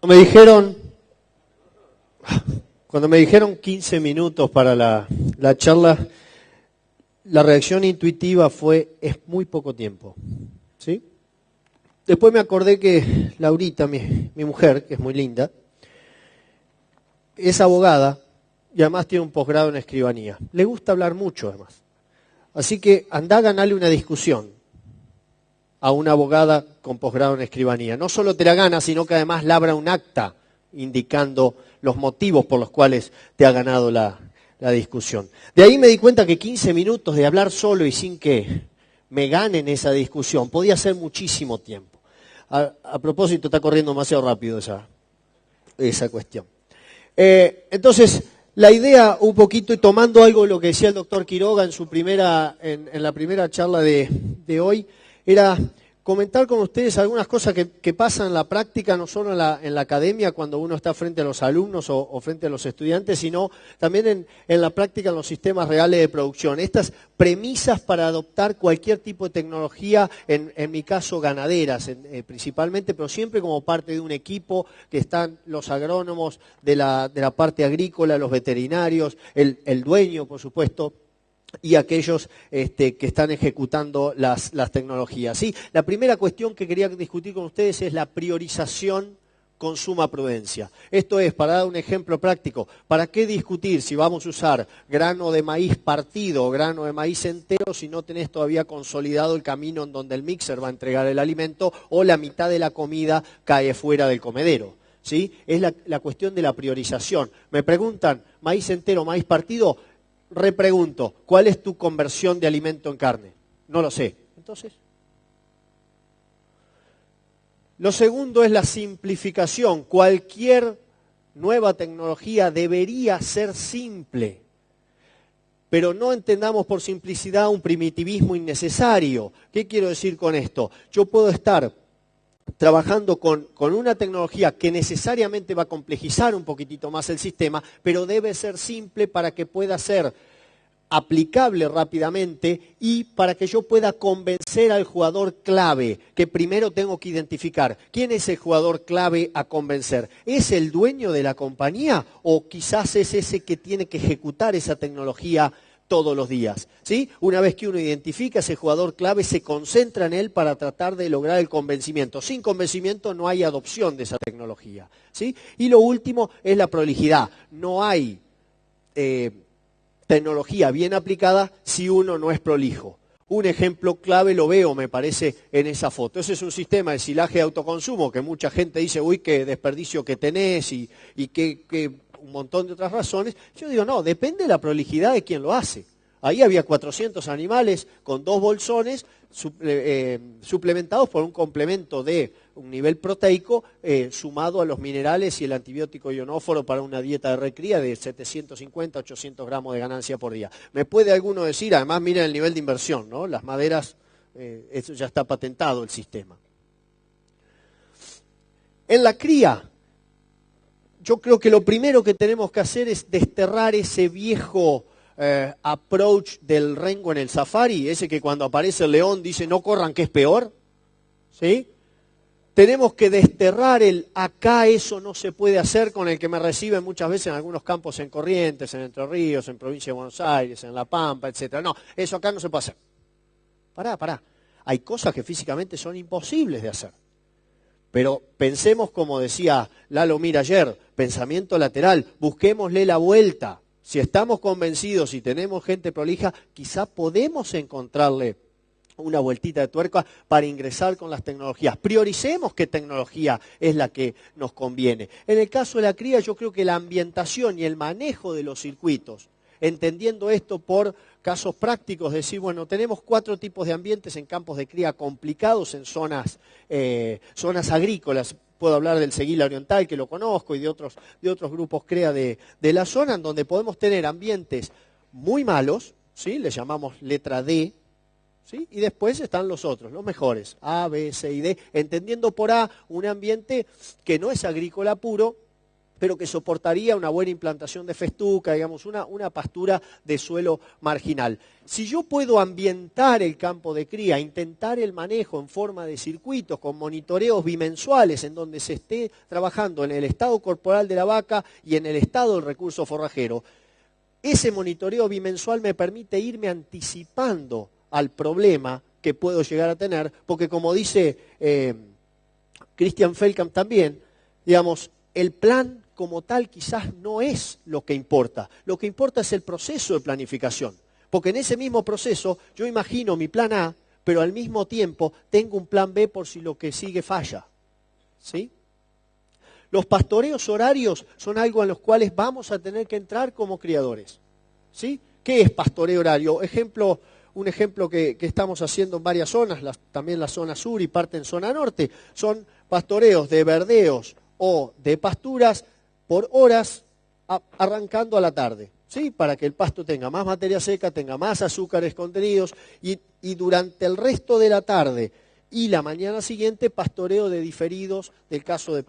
Me dijeron, cuando me dijeron 15 minutos para la charla, la reacción intuitiva fue, es muy poco tiempo, ¿sí? Después me acordé que Laurita, mi mujer, que es muy linda, es abogada y además tiene un posgrado en escribanía. Le gusta hablar mucho, además. Así que andá a ganarle una discusión a una abogada con posgrado en escribanía. No solo te la gana, sino que además labra un acta indicando los motivos por los cuales te ha ganado la discusión. De ahí me di cuenta que 15 minutos de hablar solo y sin que me ganen esa discusión podía ser muchísimo tiempo. A propósito, está corriendo demasiado rápido esa cuestión. Entonces, la idea un poquito, y tomando algo de lo que decía el doctor Quiroga en la primera charla de hoy, era comentar con ustedes algunas cosas que pasan en la práctica, no solo en la academia, cuando uno está frente a los alumnos o frente a los estudiantes, sino también en la práctica en los sistemas reales de producción. Estas premisas para adoptar cualquier tipo de tecnología, en mi caso ganaderas principalmente, pero siempre como parte de un equipo que están los agrónomos de la parte agrícola, los veterinarios, el dueño, por supuesto, y aquellos que están ejecutando las tecnologías. ¿Sí? La primera cuestión que quería discutir con ustedes es la priorización con suma prudencia. Esto es, para dar un ejemplo práctico, ¿para qué discutir si vamos a usar grano de maíz partido o grano de maíz entero si no tenés todavía consolidado el camino en donde el mixer va a entregar el alimento o la mitad de la comida cae fuera del comedero? ¿Sí? Es la cuestión de la priorización. Me preguntan, ¿maíz entero, maíz partido? Repregunto, ¿cuál es tu conversión de alimento en carne? No lo sé. Entonces, lo segundo es la simplificación. Cualquier nueva tecnología debería ser simple, pero no entendamos por simplicidad un primitivismo innecesario. ¿Qué quiero decir con esto? Yo puedo estar trabajando con una tecnología que necesariamente va a complejizar un poquitito más el sistema, pero debe ser simple para que pueda ser aplicable rápidamente y para que yo pueda convencer al jugador clave, que primero tengo que identificar. ¿Quién es el jugador clave a convencer? ¿Es el dueño de la compañía o quizás es ese que tiene que ejecutar esa tecnología todos los días? ¿Sí? Una vez que uno identifica ese jugador clave, se concentra en él para tratar de lograr el convencimiento. Sin convencimiento no hay adopción de esa tecnología. ¿Sí? Y lo último es la prolijidad. No hay tecnología bien aplicada si uno no es prolijo. Un ejemplo clave lo veo, me parece, en esa foto. Ese es un sistema de silaje de autoconsumo que mucha gente dice, uy, qué desperdicio que tenés y que un montón de otras razones. Yo digo, no, depende de la prolijidad de quien lo hace. Ahí había 400 animales con 2 bolsones suplementados por un complemento de un nivel proteico sumado a los minerales y el antibiótico ionóforo para una dieta de recría de 750, 800 gramos de ganancia por día. Me puede alguno decir, además miren el nivel de inversión, ¿no? Las maderas, eso ya está patentado el sistema. En la cría, yo creo que lo primero que tenemos que hacer es desterrar ese viejo approach del rengo en el safari, ese que cuando aparece el león dice no corran que es peor, ¿sí? Tenemos que desterrar el acá eso no se puede hacer, con el que me reciben muchas veces en algunos campos en Corrientes, en Entre Ríos, en Provincia de Buenos Aires, en La Pampa, etc. No, eso acá no se puede hacer. Pará. Hay cosas que físicamente son imposibles de hacer. Pero pensemos, como decía Lalo Mir ayer, pensamiento lateral, busquémosle la vuelta. Si estamos convencidos y tenemos gente prolija, quizá podemos encontrarle una vueltita de tuerca para ingresar con las tecnologías. Prioricemos qué tecnología es la que nos conviene. En el caso de la cría, yo creo que la ambientación y el manejo de los circuitos, entendiendo esto por casos prácticos, decir, bueno, tenemos 4 tipos de ambientes en campos de cría complicados, en zonas agrícolas. Puedo hablar del Seguila Oriental, que lo conozco, y de otros grupos CREA de la zona, en donde podemos tener ambientes muy malos, ¿sí? Le llamamos letra D, ¿sí? Y después están los otros, los mejores, A, B, C y D, entendiendo por A un ambiente que no es agrícola puro, pero que soportaría una buena implantación de festuca, digamos, una pastura de suelo marginal. Si yo puedo ambientar el campo de cría, intentar el manejo en forma de circuitos, con monitoreos bimensuales, en donde se esté trabajando en el estado corporal de la vaca y en el estado del recurso forrajero, ese monitoreo bimensual me permite irme anticipando al problema que puedo llegar a tener, porque como dice Christian Feldkamp también, digamos, el plan como tal quizás no es lo que importa. Lo que importa es el proceso de planificación. Porque en ese mismo proceso yo imagino mi plan A, pero al mismo tiempo tengo un plan B por si lo que sigue falla. ¿Sí? Los pastoreos horarios son algo en los cuales vamos a tener que entrar como criadores. ¿Sí? ¿Qué es pastoreo horario? Un ejemplo que estamos haciendo en varias zonas, también la zona sur y parte en zona norte, son pastoreos de verdeos o de pasturas por horas arrancando a la tarde, ¿sí? Para que el pasto tenga más materia seca, tenga más azúcares contenidos y durante el resto de la tarde y la mañana siguiente pastoreo de diferidos,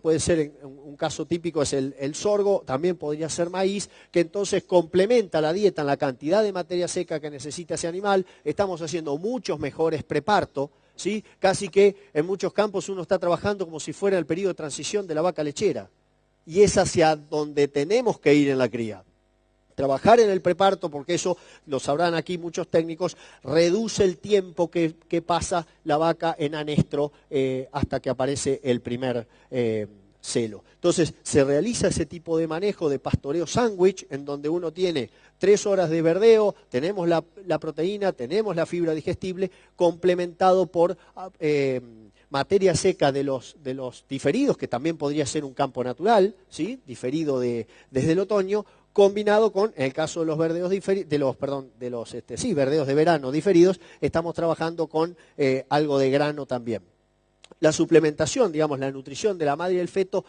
puede ser, un caso típico es el sorgo, también podría ser maíz, que entonces complementa la dieta en la cantidad de materia seca que necesita ese animal. Estamos haciendo muchos mejores preparto, ¿sí? Casi que en muchos campos uno está trabajando como si fuera el periodo de transición de la vaca lechera. Y es hacia donde tenemos que ir en la cría. Trabajar en el preparto, porque eso, lo sabrán aquí muchos técnicos, reduce el tiempo que pasa la vaca en anestro hasta que aparece el primer celo. Entonces, se realiza ese tipo de manejo de pastoreo sándwich, en donde uno tiene 3 horas de verdeo, tenemos la proteína, tenemos la fibra digestible, complementado por materia seca de los diferidos, que también podría ser un campo natural, ¿sí? Diferido desde el otoño, combinado con, en el caso de los verdeos verdeos de verano diferidos, estamos trabajando con algo de grano también. La suplementación, digamos, la nutrición de la madre y el feto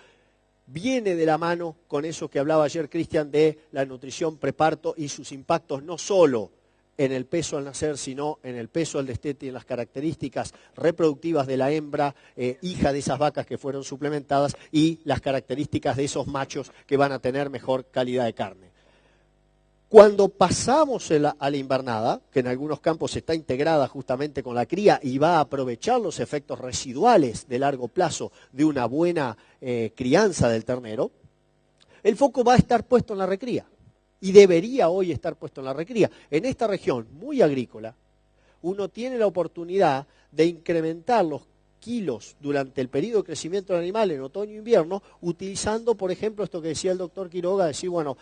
viene de la mano con eso que hablaba ayer Cristian de la nutrición preparto y sus impactos no solo en el peso al nacer, sino en el peso al destete y en las características reproductivas de la hembra, hija de esas vacas que fueron suplementadas, y las características de esos machos que van a tener mejor calidad de carne. Cuando pasamos a la invernada, que en algunos campos está integrada justamente con la cría y va a aprovechar los efectos residuales de largo plazo de una buena crianza del ternero, el foco va a estar puesto en la recría. Y debería hoy estar puesto en la recría. En esta región muy agrícola, uno tiene la oportunidad de incrementar los kilos durante el periodo de crecimiento del animal en otoño e invierno, utilizando, por ejemplo, esto que decía el doctor Quiroga, decir, bueno,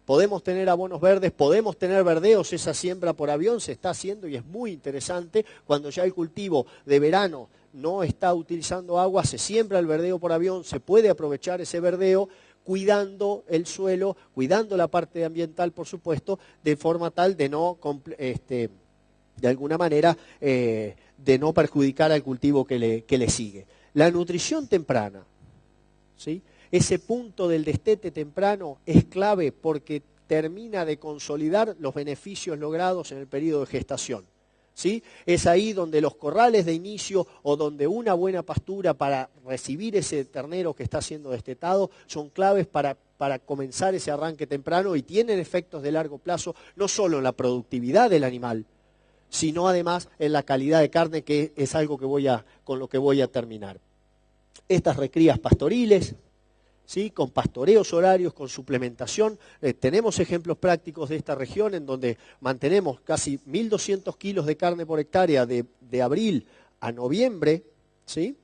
podemos tener abonos verdes, podemos tener verdeos, esa siembra por avión se está haciendo y es muy interesante. Cuando ya el cultivo de verano no está utilizando agua, se siembra el verdeo por avión, se puede aprovechar ese verdeo, cuidando el suelo, cuidando la parte ambiental, por supuesto, de forma tal de no, de alguna manera, de no perjudicar al cultivo que le sigue. La nutrición temprana, ¿sí? Ese punto del destete temprano es clave porque termina de consolidar los beneficios logrados en el periodo de gestación. ¿Sí? Es ahí donde los corrales de inicio o donde una buena pastura para recibir ese ternero que está siendo destetado son claves para comenzar ese arranque temprano y tienen efectos de largo plazo, no solo en la productividad del animal, sino además en la calidad de carne, que es algo con lo que voy a terminar. Estas recrías pastoriles, ¿sí? Con pastoreos horarios, con suplementación. Tenemos ejemplos prácticos de esta región en donde mantenemos casi 1.200 kilos de carne por hectárea de abril a noviembre, ¿sí?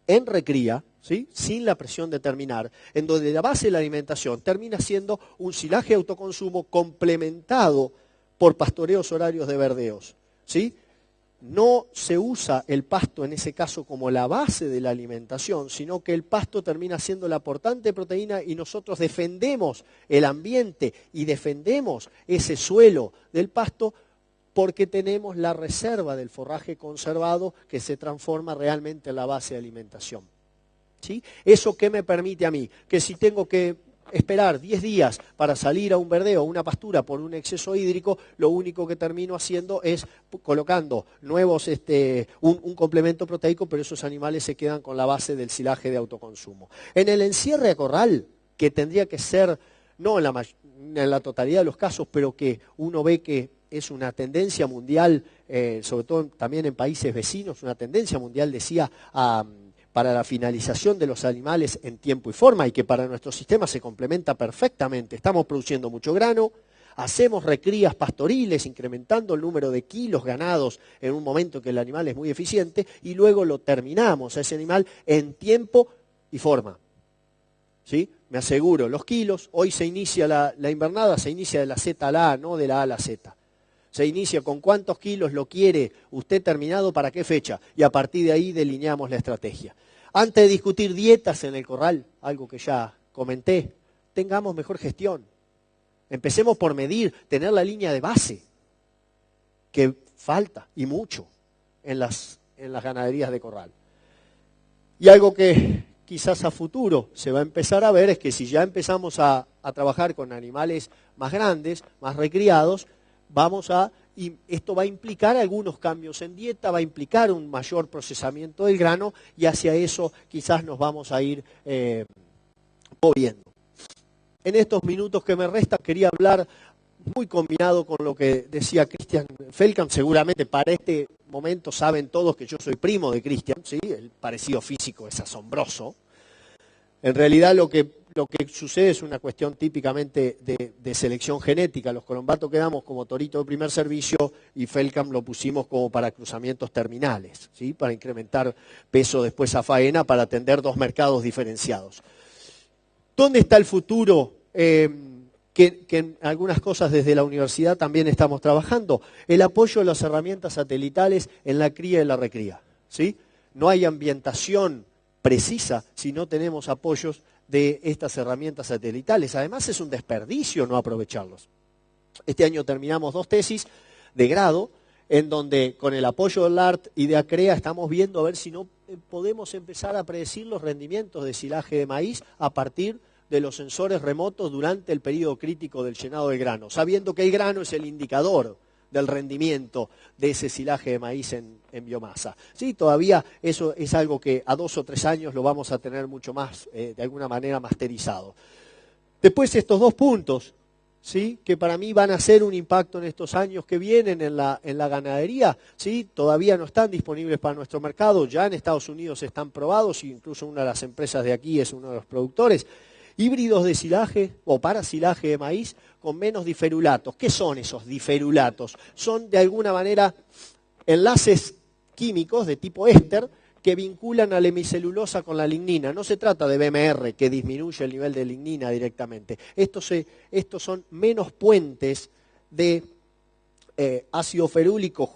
En recría, ¿sí? Sin la presión de terminar, en donde la base de la alimentación termina siendo un silaje de autoconsumo complementado por pastoreos horarios de verdeos, ¿sí? No se usa el pasto en ese caso como la base de la alimentación, sino que el pasto termina siendo la aportante proteína y nosotros defendemos el ambiente y defendemos ese suelo del pasto porque tenemos la reserva del forraje conservado que se transforma realmente en la base de alimentación. ¿Sí? ¿Eso qué me permite a mí? Que si tengo que esperar 10 días para salir a un verdeo o una pastura por un exceso hídrico, lo único que termino haciendo es colocando nuevos, un complemento proteico, pero esos animales se quedan con la base del silaje de autoconsumo. En el encierre a corral, que tendría que ser, no en la totalidad de los casos, pero que uno ve que es una tendencia mundial, sobre todo también en países vecinos, una tendencia mundial, decía, para la finalización de los animales en tiempo y forma, y que para nuestro sistema se complementa perfectamente. Estamos produciendo mucho grano, hacemos recrías pastoriles, incrementando el número de kilos ganados en un momento que el animal es muy eficiente, y luego lo terminamos a ese animal en tiempo y forma. ¿Sí? Me aseguro, los kilos, hoy se inicia la invernada, se inicia de la Z a la A, no de la A a la Z. Se inicia con cuántos kilos lo quiere usted terminado, para qué fecha, y a partir de ahí delineamos la estrategia. Antes de discutir dietas en el corral, algo que ya comenté, tengamos mejor gestión. Empecemos por medir, tener la línea de base, que falta, y mucho, en las ganaderías de corral. Y algo que quizás a futuro se va a empezar a ver es que si ya empezamos a trabajar con animales más grandes, más recriados, y esto va a implicar algunos cambios en dieta, va a implicar un mayor procesamiento del grano, y hacia eso quizás nos vamos a ir moviendo. En estos minutos que me restan quería hablar, muy combinado con lo que decía Christian Feldkamp. Seguramente para este momento saben todos que yo soy primo de Christian, ¿sí? El parecido físico es asombroso. En realidad lo que sucede es una cuestión típicamente de selección genética. Los colombatos quedamos como torito de primer servicio y Feldkamp lo pusimos como para cruzamientos terminales, ¿sí? Para incrementar peso después a faena, para atender dos mercados diferenciados. ¿Dónde está el futuro? Que en algunas cosas desde la universidad también estamos trabajando. El apoyo de las herramientas satelitales en la cría y la recría, ¿sí? No hay ambientación precisa si no tenemos apoyos de estas herramientas satelitales. Además es un desperdicio no aprovecharlos. Este año terminamos 2 tesis de grado en donde con el apoyo del ART y de ACREA estamos viendo a ver si no podemos empezar a predecir los rendimientos de silaje de maíz a partir de los sensores remotos durante el periodo crítico del llenado del grano, sabiendo que el grano es el indicador del rendimiento de ese silaje de maíz en biomasa. Sí, todavía eso es algo que a 2 o 3 años lo vamos a tener mucho más, de alguna manera, masterizado. Después estos 2 puntos, ¿sí? Que para mí van a ser un impacto en estos años que vienen en la ganadería, ¿sí? Todavía no están disponibles para nuestro mercado, ya en Estados Unidos están probados, incluso una de las empresas de aquí es uno de los productores. Híbridos de silaje o para silaje de maíz con menos diferulatos. ¿Qué son esos diferulatos? Son de alguna manera enlaces químicos de tipo éster que vinculan a la hemicelulosa con la lignina. No se trata de BMR, que disminuye el nivel de lignina directamente. Estos son menos puentes de ácido ferúlico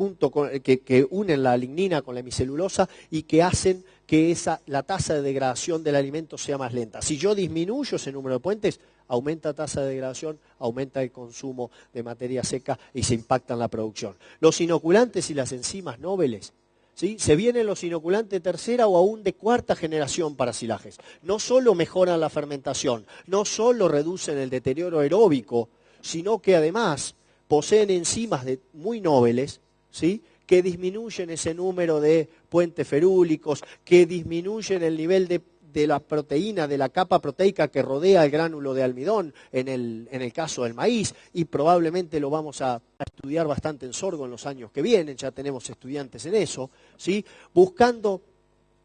que unen la lignina con la hemicelulosa y que hacen que la tasa de degradación del alimento sea más lenta. Si yo disminuyo ese número de puentes, aumenta la tasa de degradación, aumenta el consumo de materia seca y se impacta en la producción. Los inoculantes y las enzimas nobles, ¿sí? Se vienen los inoculantes de tercera o aún de cuarta generación para silajes. No solo mejoran la fermentación, no solo reducen el deterioro aeróbico, sino que además poseen enzimas muy nobles, ¿sí? Que disminuyen ese número de puentes ferúlicos, que disminuyen el nivel de la proteína, de la capa proteica que rodea el gránulo de almidón en el caso del maíz, y probablemente lo vamos a estudiar bastante en sorgo en los años que vienen, ya tenemos estudiantes en eso, ¿sí? Buscando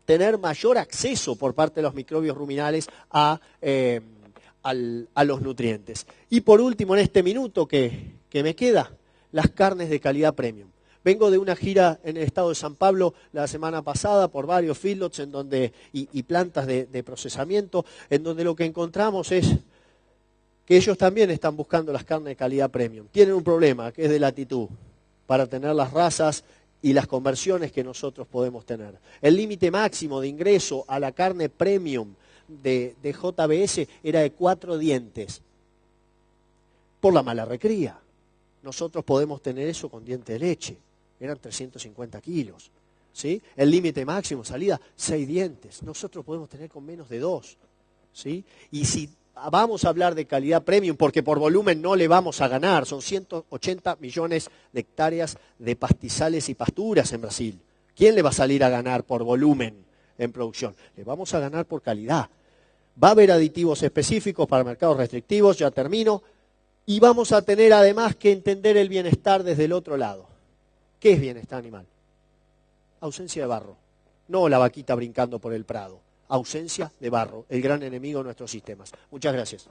tener mayor acceso por parte de los microbios ruminales a los nutrientes. Y por último, en este minuto que me queda, las carnes de calidad premium. Vengo de una gira en el estado de San Pablo la semana pasada por varios feedlots y plantas de procesamiento, en donde lo que encontramos es que ellos también están buscando las carnes de calidad premium. Tienen un problema, que es de latitud, para tener las razas y las conversiones que nosotros podemos tener. El límite máximo de ingreso a la carne premium de JBS era de 4 dientes, por la mala recría. Nosotros podemos tener eso con diente de leche. Eran 350 kilos, ¿sí? El límite máximo salida, 6 dientes. Nosotros podemos tener con menos de 2, ¿sí? Y si vamos a hablar de calidad premium, porque por volumen no le vamos a ganar, son 180 millones de hectáreas de pastizales y pasturas en Brasil. ¿Quién le va a salir a ganar por volumen en producción? Le vamos a ganar por calidad. Va a haber aditivos específicos para mercados restrictivos, ya termino, y vamos a tener además que entender el bienestar desde el otro lado. ¿Qué es bienestar animal? Ausencia de barro, no la vaquita brincando por el prado. Ausencia de barro, el gran enemigo de nuestros sistemas. Muchas gracias.